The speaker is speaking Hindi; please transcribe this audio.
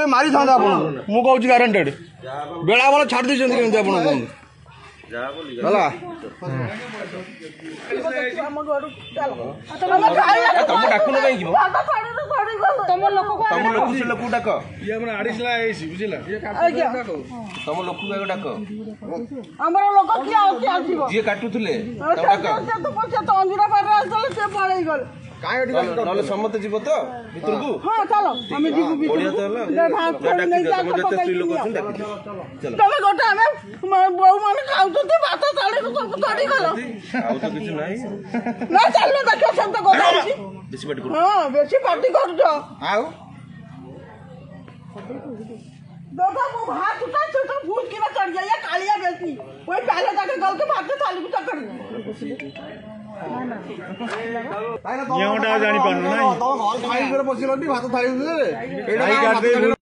मारी था मुझे ग्यारंटेड बेला बेला छाड़ दी गला तुम डाकुन कहीं तुम लोक डाक तुम लोक डाक जी काटुले समस्त जीव तो भीतर को हाँ चलो हम जीव स्त्री लोक तमे गोटे आमे बहु माने खाउते भात थाली सब तड़ी गलो आउ तो किछ नाही ना चलो देखो सब तो गोटा बेसी पार्टी कर हां बेसी पार्टी करजो आउ दादा वो भात उठा छोटा फूट के ना चढ़ गया कालिया बेसी ओए पहले जाके गल के भात थाली को चक्कर ये जानी पानु नाही तो घर खाई करे बसिलनी भात थाली